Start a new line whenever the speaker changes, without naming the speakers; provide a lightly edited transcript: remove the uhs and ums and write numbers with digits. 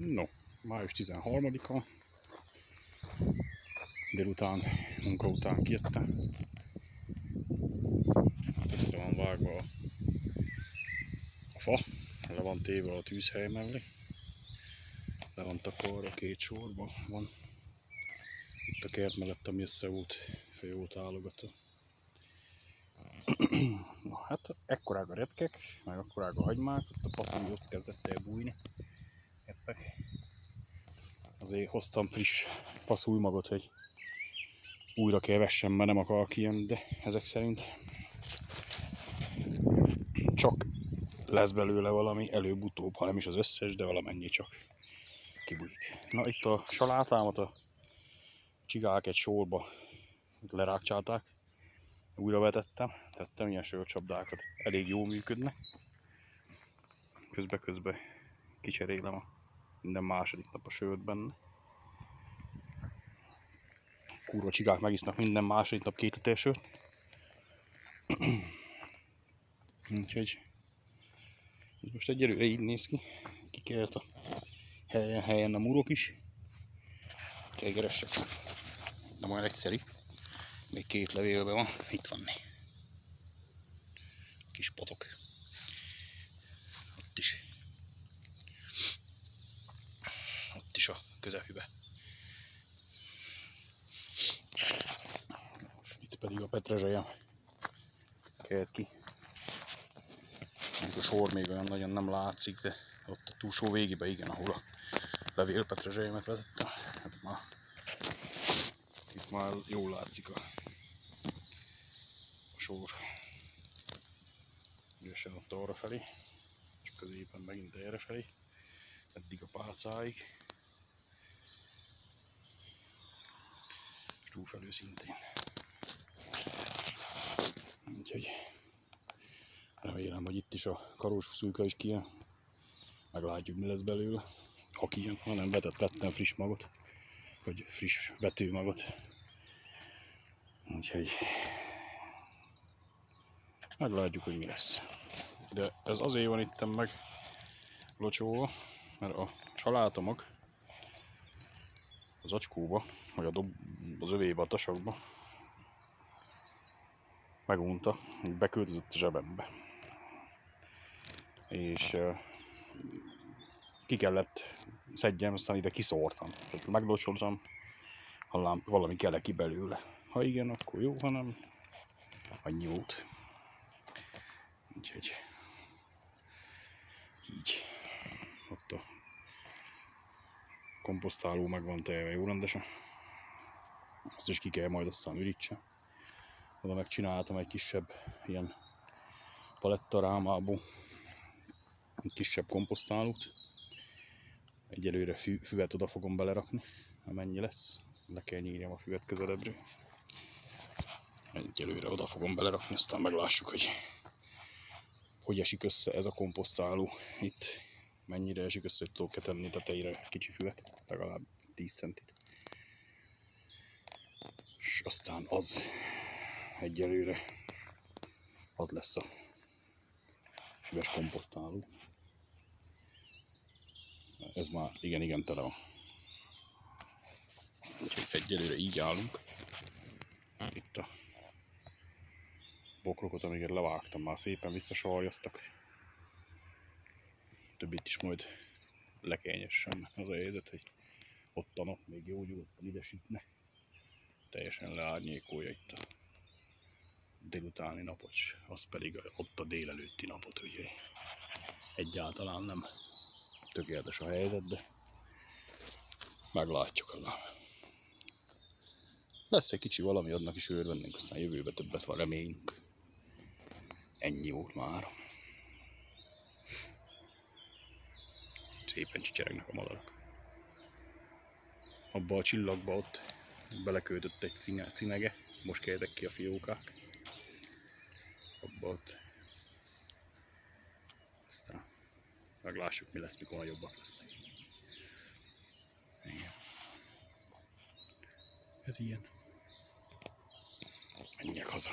No, május 13-a. Délután, munka után kijöttem. Össze van vágva a fa, le van téve a tűzhely mellé. Le van takarva két sorba van. Itt a kert mellett, ami összeút, főút állogató. Na hát, ekkorák a retkek, meg akkorák a hagymák, ott a passzony ott kezdett el bújni. Eppek. Azért hoztam friss passzújmagot, hogy újra kell vessem, mert nem akar kijönni, de ezek szerint csak lesz belőle valami előbb-utóbb, ha nem is az összes, de valamennyi csak kibújik. Na itt a salátámat a csigák egy sorba lerákcsálták, újra vetettem, tettem ilyen sörcsapdákat, elég jól működnek. Közben kicserélem a minden második nap a sört benne. Kurva csigák megisznak minden második nap 2 liter sört. Úgyhogy most egyelőre így néz ki. Kikelt a helyen a murok is. Kegeressek. De majd egyszerű. Még 2 levélben van. Itt van né. Kis potok. Ott is. Ott is a közelhűbe. Itt pedig a petrezselyem kelt ki. A sor még olyan nagyon nem látszik, de ott a túlsó végében igen, ahol a levél petrezselyemet vetettem. Hát itt már jól látszik a sor. Ügyesen ott arra felé, és középen megint erre felé, eddig a pálcáig. És túlfelül szintén. Úgyhogy remélem, hogy itt is a karós szújka is kijön. Meglátjuk, mi lesz belőle. Ha kijön, ha nem vettem friss magot, vagy friss vetőmagot. Úgyhogy meglátjuk, hogy mi lesz. De ez azért van itt meg locsolva, mert a salátamag az acskóba, vagy az övébe, a tasakba megunta, hogy beköltözött a zsebembe. És ki kellett szedjem, aztán ide kiszórtam. Tehát meglocsoltam, ha valami kell ki belőle. Ha igen, akkor jó, ha nem, annyi volt. Úgyhogy így. Ott a komposztáló meg van telve jó rendesen. Azt is ki kell majd aztán ürítsem. Oda megcsináltam egy kisebb ilyen palettarámából egy kisebb komposztálót. Egyelőre füvet oda fogom belerakni, amennyi lesz. Le kell nyírjam a füvet közelebbről. Egyelőre oda fogom belerakni, aztán meglássuk, hogy esik össze ez a komposztáló itt. Mennyire esik össze, hogy tudok tenni tetejére kicsi füvet, legalább 10 centit. És aztán az egyelőre az lesz a füves komposztáló. Ez már igen tele van. Úgyhogy egyelőre így állunk. Itt a bokrokat, amiket levágtam, már szépen visszasarjaztak. Többit is majd le kell nyessem. Az a helyzet, hogy ottan még jó nyugodtan ide sütne. Teljesen leárnyékolja itt a délutáni napot, az pedig ott a délelőtti napot, úgyhogy egyáltalán nem tökéletes a helyzet, de meglátjuk. Lesz egy kicsi valami, adnak is örvennénk, aztán jövőben többet van reményünk. Ennyi volt már. Szépen csicseregnek a madarak. Abba a csillagba ott beleköltött egy cinege, most keltek ki a fiókák. Abba ott. Aztán meglássuk, mi lesz, mikor nagyobbak lesznek. Igen. Ez ilyen. Menjek haza.